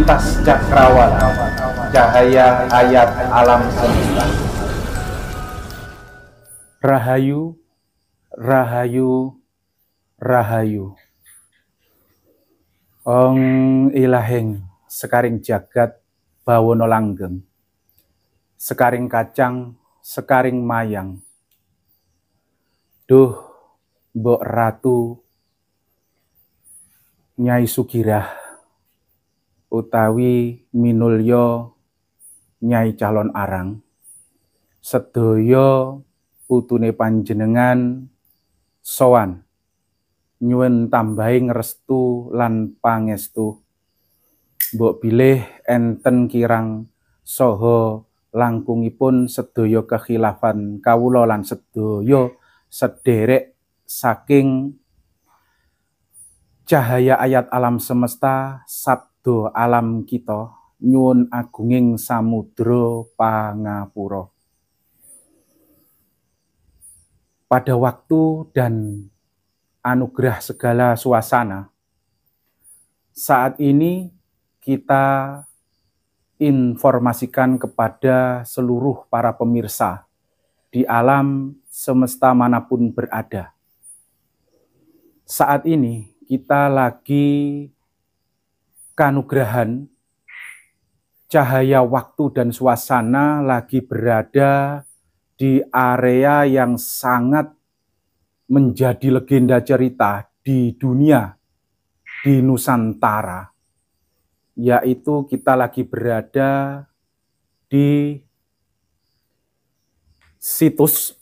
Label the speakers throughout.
Speaker 1: lintas cakrawala, cahaya ayat alam semesta. Rahayu, rahayu, rahayu. Ong ilahing sekaring jagat bawono langgeng, sekaring kacang, sekaring mayang. Duh, Mbok Ratu Nyai Sugirah utawi minulya Nyai Calon Arang, sedaya putune panjenengan sowan nyuwun tambahing restu lan pangestu. Mbok bilih enten kirang saha langkungipun sedaya kekhilafan kawula lan sedaya sederek saking cahaya ayat alam semesta sabdo alam kita nyuwun agunging samudra pangapura. Pada waktu dan anugerah segala suasana, saat ini kita informasikan kepada seluruh para pemirsa di alam semesta manapun berada. Saat ini kita lagi kanugerahan cahaya waktu dan suasana lagi berada di area yang sangat menjadi legenda cerita di dunia, di Nusantara, yaitu kita lagi berada di situs.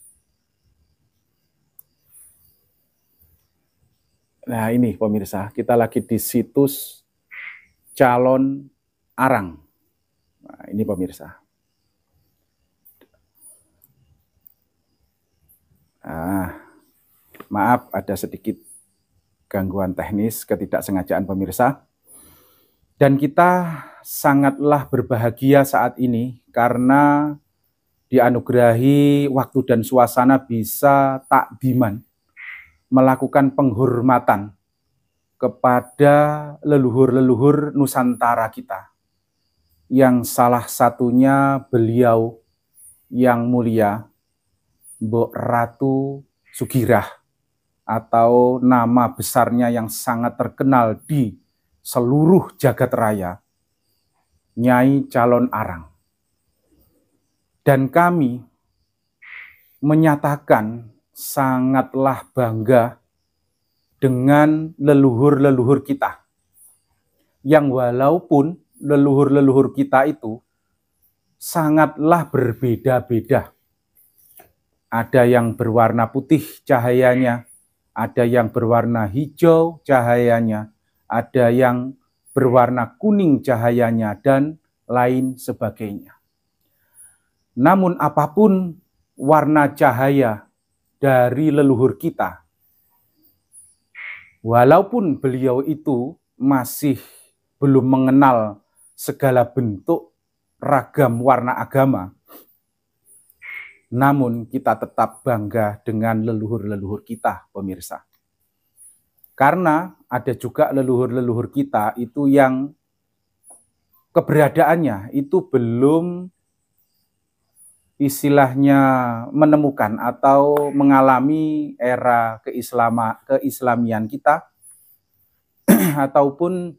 Speaker 1: Nah ini pemirsa, kita lagi di situs Calon Arang. Nah, ini pemirsa. Maaf ada sedikit gangguan teknis, ketidaksengajaan pemirsa. Dan kita sangatlah berbahagia saat ini karena dianugerahi waktu dan suasana bisa takdiman melakukan penghormatan kepada leluhur-leluhur Nusantara kita, yang salah satunya beliau yang mulia Mbok Ratu Sugirah, atau nama besarnya yang sangat terkenal di seluruh jagat raya, Nyai Calon Arang. Dan kami menyatakan sangatlah bangga dengan leluhur-leluhur kita, yang walaupun leluhur-leluhur kita itu sangatlah berbeda-beda. Ada yang berwarna putih cahayanya, ada yang berwarna hijau cahayanya, ada yang berwarna kuning cahayanya, dan lain sebagainya. Namun apapun warna cahaya dari leluhur kita, walaupun beliau itu masih belum mengenal segala bentuk ragam warna agama, namun kita tetap bangga dengan leluhur-leluhur kita, pemirsa. Karena ada juga leluhur-leluhur kita itu yang keberadaannya itu belum istilahnya menemukan atau mengalami era keislamian kita ataupun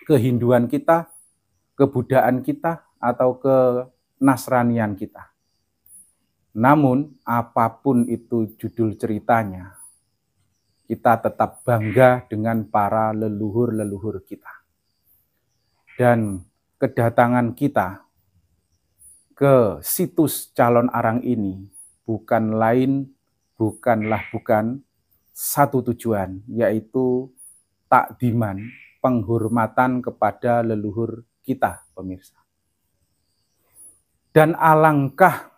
Speaker 1: kehinduan kita, kebudayaan kita, atau kenasranian kita. Namun apapun itu judul ceritanya, kita tetap bangga dengan para leluhur-leluhur kita. Dan kedatangan kita ke situs Calon Arang ini bukanlah satu tujuan, yaitu takdiman, penghormatan kepada leluhur kita, pemirsa. Dan alangkah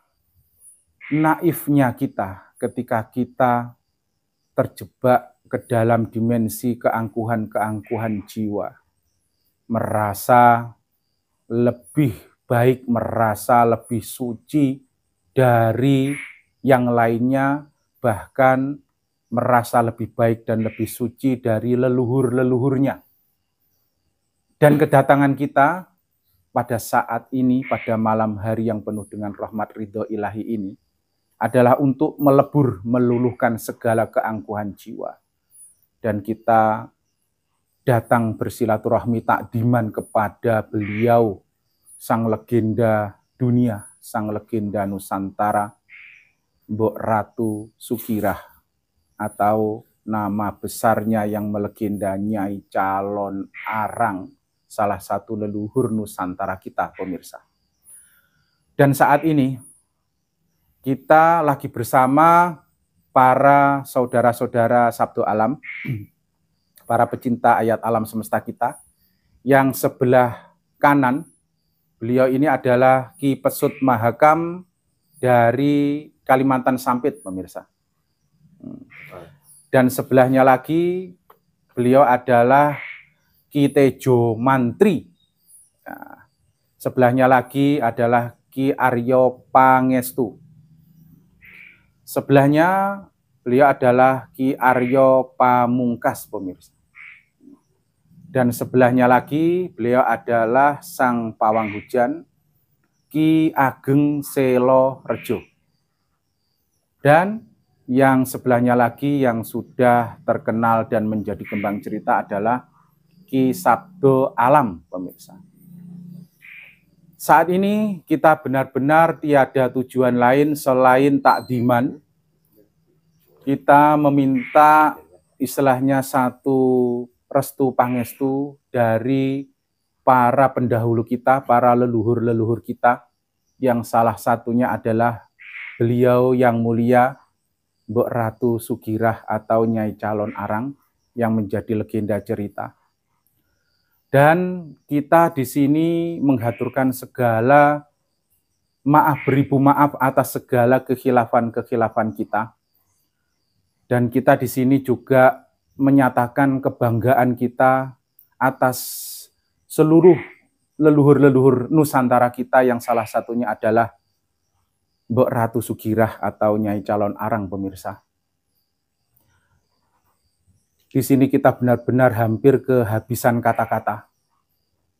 Speaker 1: naifnya kita ketika kita terjebak ke dalam dimensi keangkuhan-keangkuhan jiwa, merasa lebih baik, merasa lebih suci dari yang lainnya, bahkan merasa lebih baik dan lebih suci dari leluhur-leluhurnya. Dan kedatangan kita pada saat ini, pada malam hari yang penuh dengan rahmat ridho ilahi ini, adalah untuk meluluhkan segala keangkuhan jiwa. Dan kita datang bersilaturahmi takdiman kepada beliau, sang legenda dunia, sang legenda Nusantara, Mbok Ratu Sukirah, atau nama besarnya yang melegenda Nyai Calon Arang, salah satu leluhur Nusantara kita, pemirsa. Dan saat ini kita lagi bersama para saudara-saudara Sabdo Alam, para pecinta ayat alam semesta kita. Yang sebelah kanan, beliau ini adalah Ki Pesut Mahakam dari Kalimantan Sampit, pemirsa. Dan sebelahnya lagi, beliau adalah Ki Tejo Mantri. Nah, sebelahnya lagi adalah Ki Aryo Pangestu. Sebelahnya beliau adalah Ki Aryo Pamungkas, pemirsa. Dan sebelahnya lagi beliau adalah Sang Pawang Hujan, Ki Ageng Selo Rejo. Dan yang sebelahnya lagi yang sudah terkenal dan menjadi kembang cerita adalah Ki Sabdo Alam, pemirsa. Saat ini kita benar-benar tiada tujuan lain selain takdiman. Kita meminta istilahnya satu restu pangestu dari para pendahulu kita, para leluhur-leluhur kita, yang salah satunya adalah beliau yang mulia Mbok Ratu Sukirah atau Nyai Calon Arang yang menjadi legenda cerita. Dan kita di sini menghaturkan segala beribu maaf atas segala kekhilafan-kekhilafan kita. Dan kita di sini juga menyatakan kebanggaan kita atas seluruh leluhur-leluhur Nusantara kita yang salah satunya adalah Mbok Ratu Sukirah atau Nyai Calon Arang, pemirsa. Di sini kita benar-benar hampir kehabisan kata-kata.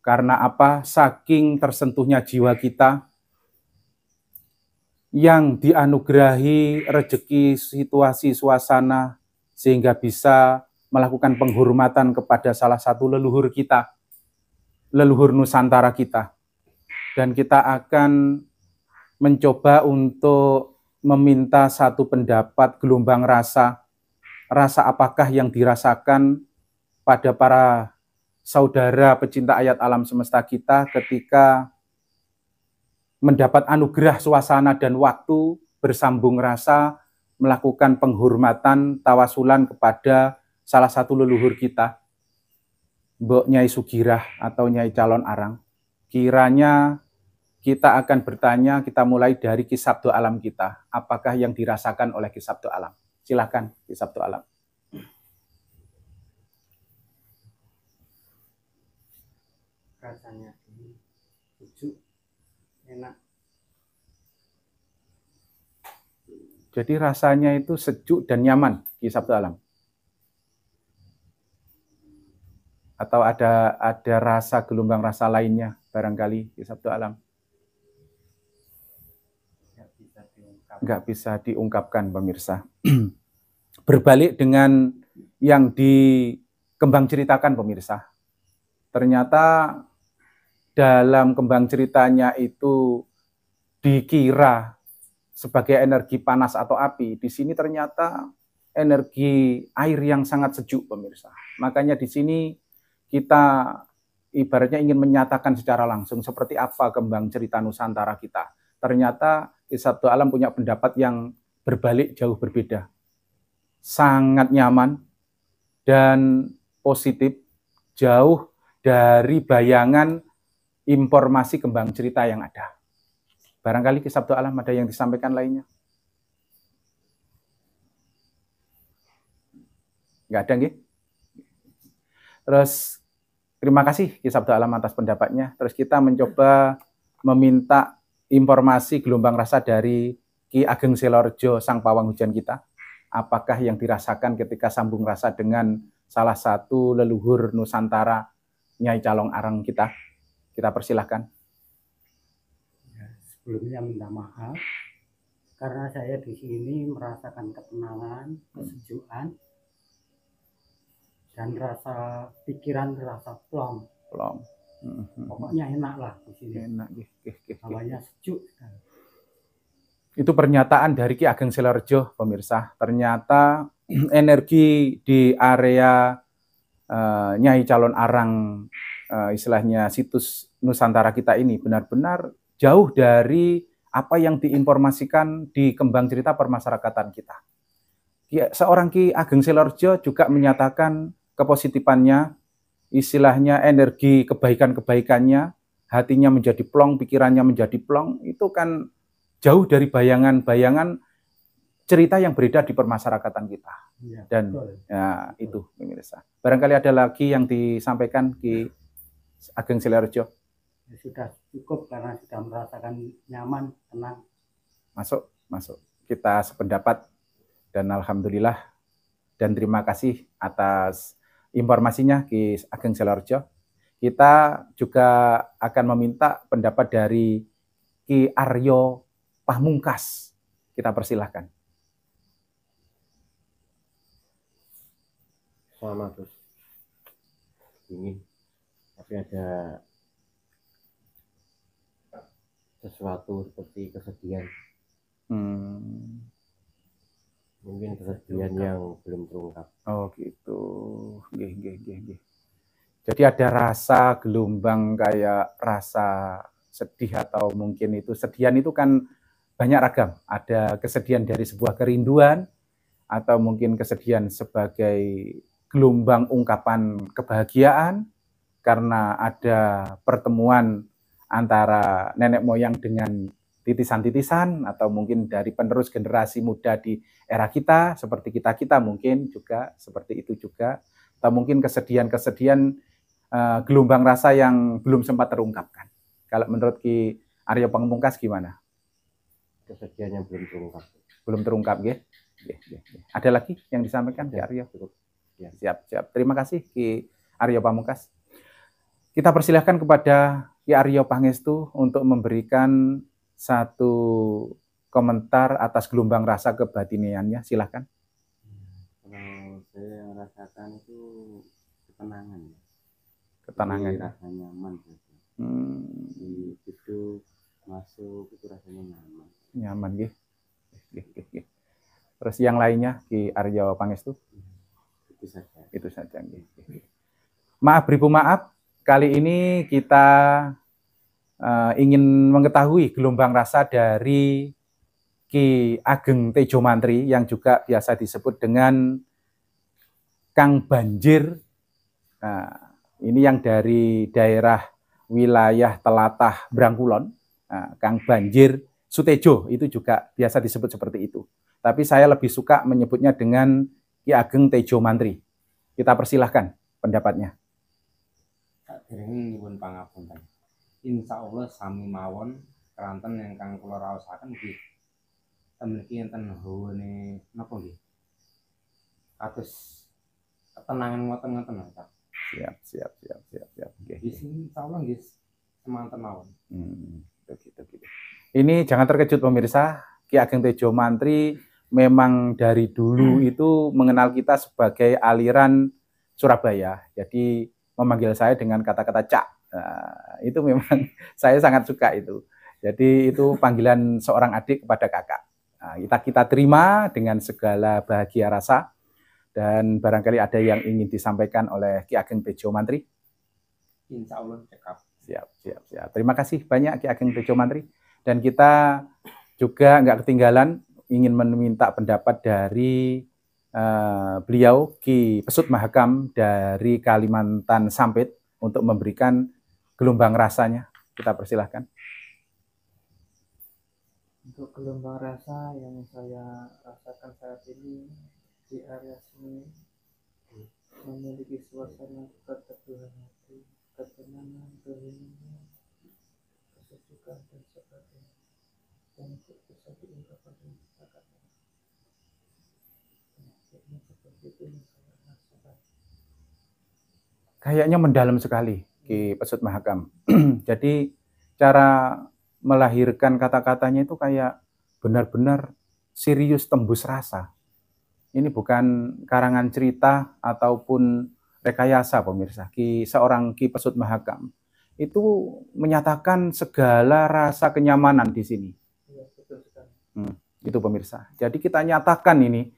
Speaker 1: Karena apa? Saking tersentuhnya jiwa kita yang dianugerahi rezeki, situasi, suasana, sehingga bisa melakukan penghormatan kepada salah satu leluhur kita, leluhur Nusantara kita. Dan kita akan mencoba untuk meminta satu pendapat gelombang rasa apakah yang dirasakan pada para saudara pecinta ayat alam semesta kita ketika mendapat anugerah suasana dan waktu bersambung rasa melakukan penghormatan tawasulan kepada salah satu leluhur kita, Mbok Nyai Sukirah atau Nyai Calon Arang. Kiranya kita akan bertanya, kita mulai dari Ki Sabdo Alam kita. Apakah yang dirasakan oleh Ki Sabdo Alam? Silakan Ki Sabdo Alam.
Speaker 2: Rasanya sejuk, enak.
Speaker 1: Jadi rasanya itu sejuk dan nyaman, Ki Sabdo Alam. Atau ada rasa gelombang rasa lainnya barangkali Ki Sabdo Alam? Nggak bisa diungkapkan, pemirsa. Berbalik dengan yang dikembang ceritakan, pemirsa. Ternyata dalam kembang ceritanya itu dikira sebagai energi panas atau api. Di sini ternyata energi air yang sangat sejuk, pemirsa. Makanya di sini kita ibaratnya ingin menyatakan secara langsung seperti apa kembang cerita Nusantara kita. Ternyata Ki Sabdo Alam punya pendapat yang berbalik jauh berbeda. Sangat nyaman dan positif, jauh dari bayangan informasi kembang cerita yang ada. Barangkali Ki Sabdo Alam ada yang disampaikan lainnya? Nggak ada, nggih? Terus terima kasih Ki Sabdo Alam atas pendapatnya. Terus kita mencoba meminta informasi gelombang rasa dari Ki Ageng Selo Rejo, Sang Pawang Hujan kita. Apakah yang dirasakan ketika sambung rasa dengan salah satu leluhur Nusantara Nyai Calon Arang kita. Kita persilahkan.
Speaker 2: Ya, sebelumnya minta maaf karena saya di sini merasakan ketenangan, kesejukan, dan rasa pikiran rasa plong. Pokoknya enak lah di sini.
Speaker 1: Enak,
Speaker 2: hawanya sejuk.
Speaker 1: Itu pernyataan dari Ki Ageng Silorejo, pemirsa. Ternyata energi di area Nyai Calon Arang, istilahnya situs Nusantara kita ini benar-benar jauh dari apa yang diinformasikan di kembang cerita permasyarakatan kita. Seorang Ki Ageng Silorejo juga menyatakan kepositifannya, istilahnya energi kebaikan-kebaikannya, hatinya menjadi plong, pikirannya menjadi plong, itu kan jauh dari bayangan-bayangan cerita yang beredar di permasyarakatan kita. Ya, dan ya, itu pemirsa. Barangkali ada lagi yang disampaikan Ki Ageng Silorejo.
Speaker 2: Ya, sudah cukup karena sudah merasakan nyaman, tenang.
Speaker 1: Masuk. Kita sependapat dan alhamdulillah dan terima kasih atas informasinya Ki Ageng Silorejo. Kita juga akan meminta pendapat dari Ki Aryo Pamungkas. Kita persilahkan.
Speaker 3: Sama terus ini, tapi ada sesuatu seperti kesedihan. Mungkin kesedihan yang belum terungkap.
Speaker 1: Oh gitu. Gih. Jadi ada rasa gelombang kayak rasa sedih atau mungkin itu sedihan itu kan banyak ragam. Ada kesedihan dari sebuah kerinduan atau mungkin kesedihan sebagai gelombang ungkapan kebahagiaan karena ada pertemuan antara nenek moyang dengan titisan-titisan atau mungkin dari penerus generasi muda di era kita seperti kita mungkin juga seperti itu juga, atau mungkin kesedihan-kesedihan gelombang rasa yang belum sempat terungkapkan. Kalau menurut Ki Aryo Pamungkas gimana?
Speaker 3: Kesedihan yang belum terungkap.
Speaker 1: Belum terungkap, ya. Ada lagi yang disampaikan Ki Aryo? Ya. Siap. Terima kasih Ki Aryo Pamungkas. Kita persilahkan kepada Ki Aryo Pangestu untuk memberikan satu komentar atas gelombang rasa kebatiniannya. Silahkan.
Speaker 3: Kalau saya rasakan itu ketenangan.
Speaker 1: Ketenangan.
Speaker 3: Jadi rasa nyaman. Di situ masuk itu rasanya nyaman.
Speaker 1: Nyaman, gih. Terus yang lainnya Ki Aryo Pangestu? Itu saja. Maaf beribu maaf, kali ini kita ingin mengetahui gelombang rasa dari Ki Ageng Tejo Mantri yang juga biasa disebut dengan Kang Banjir. Nah, ini yang dari daerah wilayah Telatah Brangkulon, Kang Banjir Sutejo, itu juga biasa disebut seperti itu. Tapi saya lebih suka menyebutnya dengan Ki Ageng Tejo Mantri. Kita persilahkan pendapatnya.
Speaker 4: Dereng nyuwun pangapunten. Insya Allah sami mawon keranten ingkang kula raosaken nggih. Temriki enten hawane napa nggih? Kados ketenangan ngoten-ngoten Pak.
Speaker 1: Siap.
Speaker 4: Di sini insya Allah nggih semanten mawon.
Speaker 1: Begitu. Ini jangan terkejut pemirsa, Ki Ageng Tejo Mantri memang dari dulu itu mengenal kita sebagai aliran Surabaya. Jadi memanggil saya dengan kata-kata Cak. Nah, itu memang saya sangat suka itu. Jadi itu panggilan seorang adik kepada kakak. Nah, kita terima dengan segala bahagia rasa. Dan barangkali ada yang ingin disampaikan oleh Ki Ageng Tejo Mantri.
Speaker 4: Insya Allah cekap.
Speaker 1: Siap. Terima kasih banyak Ki Ageng Tejo Mantri. Dan kita juga nggak ketinggalan ingin meminta pendapat dari beliau Ki Pesut Mahakam dari Kalimantan Sampit untuk memberikan gelombang rasanya. Kita persilahkan.
Speaker 5: Untuk gelombang rasa yang saya rasakan saat ini di area sini memiliki suasana keteduhan hati, ketenangan, keheningan, kesejukan dan sebagainya. Dan itu bisa diungkapkan dengan kata-kata. Seperti itu yang saya rasakan.
Speaker 1: Kayaknya mendalam sekali Ki Pesut Mahakam. Jadi cara melahirkan kata-katanya itu kayak benar-benar serius tembus rasa. Ini bukan karangan cerita ataupun rekayasa pemirsa. Seorang Ki Pesut Mahakam itu menyatakan segala rasa kenyamanan di sini. Itu pemirsa. Jadi kita nyatakan ini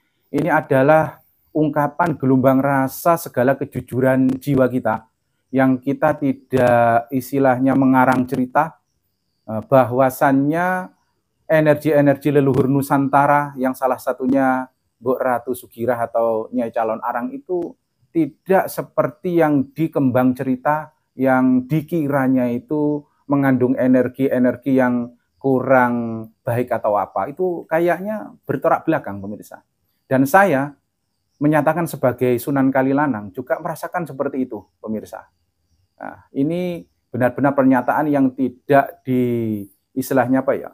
Speaker 1: adalah ungkapan gelombang rasa segala kejujuran jiwa kita yang kita tidak istilahnya mengarang cerita, bahwasannya energi-energi leluhur Nusantara yang salah satunya Mbok Ratu Sugirah atau Nyai Calon Arang itu tidak seperti yang dikembang cerita, yang dikiranya itu mengandung energi-energi yang kurang baik atau apa. Itu kayaknya bertolak belakang pemirsa. Dan saya menyatakan sebagai Sunan Kalilanang juga merasakan seperti itu pemirsa. Nah, ini benar-benar pernyataan yang tidak istilahnya apa ya,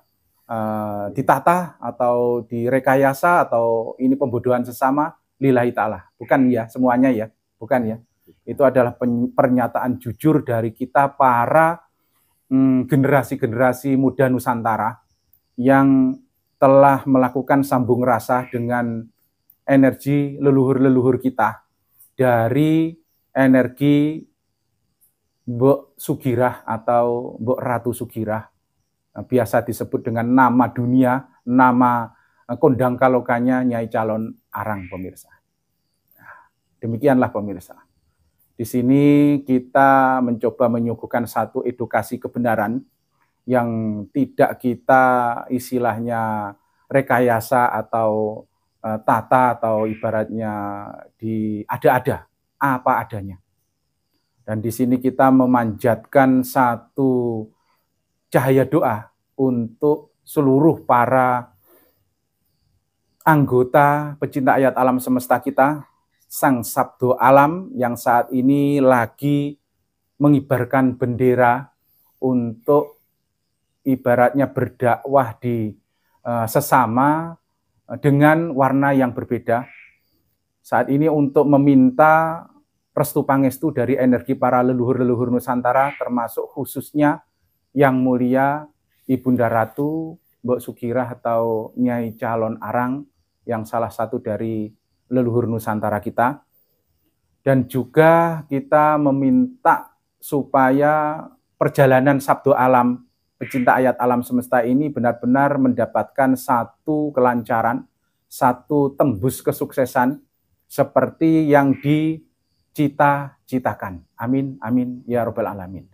Speaker 1: ditata atau direkayasa atau ini pembodohan sesama lillahi ta'ala. Bukan ya semuanya ya, bukan ya. Itu adalah pernyataan jujur dari kita para generasi-generasi muda Nusantara yang telah melakukan sambung rasa dengan energi leluhur-leluhur kita dari energi Mbok Sugirah atau Mbok Ratu Sugirah, biasa disebut dengan nama dunia, nama kondang kalokanya Nyai Calon Arang pemirsa. Demikianlah pemirsa. Di sini kita mencoba menyuguhkan satu edukasi kebenaran yang tidak kita istilahnya rekayasa atau tata atau ibaratnya ada-ada apa adanya. Dan di sini kita memanjatkan satu cahaya doa untuk seluruh para anggota pecinta ayat alam semesta kita, Sang Sabdo Alam yang saat ini lagi mengibarkan bendera untuk ibaratnya berdakwah di sesama dengan warna yang berbeda. Saat ini untuk meminta restu pangestu dari energi para leluhur-leluhur Nusantara, termasuk khususnya Yang Mulia Ibunda Ratu Mbok Sugirah atau Nyai Calon Arang yang salah satu dari leluhur Nusantara kita. Dan juga kita meminta supaya perjalanan Sabdo Alam pecinta ayat alam semesta ini benar-benar mendapatkan satu kelancaran, satu tembus kesuksesan seperti yang dicita-citakan. Amin, amin, ya Rabbal Alamin.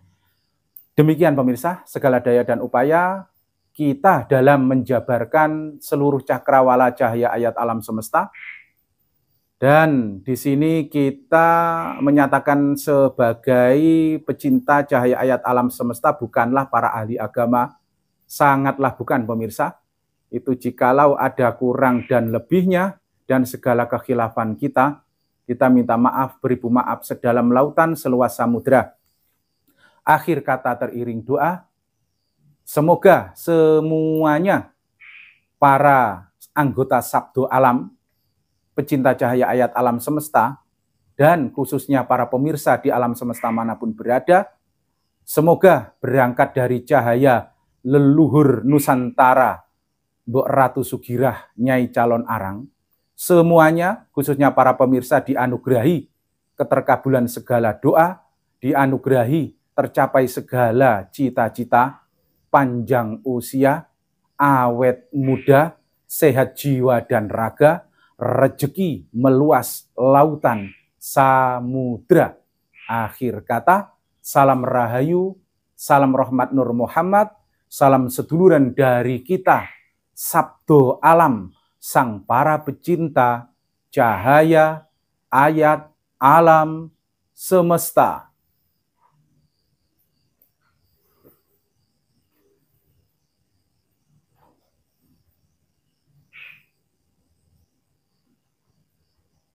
Speaker 1: Demikian pemirsa, segala daya dan upaya kita dalam menjabarkan seluruh cakrawala cahaya ayat alam semesta. Dan di sini kita menyatakan sebagai pecinta cahaya ayat alam semesta bukanlah para ahli agama, sangatlah bukan pemirsa. Itu jikalau ada kurang dan lebihnya dan segala kekhilafan kita minta maaf beribu maaf sedalam lautan seluas samudra. Akhir kata teriring doa, semoga semuanya para anggota Sabdo Alam pecinta cahaya ayat alam semesta, dan khususnya para pemirsa di alam semesta manapun berada, semoga berangkat dari cahaya leluhur Nusantara, Mbok Ratu Sugirah, Nyai Calon Arang, semuanya, khususnya para pemirsa dianugerahi keterkabulan segala doa, dianugerahi tercapai segala cita-cita, panjang usia, awet muda, sehat jiwa dan raga, rezeki meluas lautan samudra. Akhir kata, salam rahayu, salam rahmat Nur Muhammad, salam seduluran dari kita, Sabdo Alam, sang para pecinta cahaya ayat alam semesta.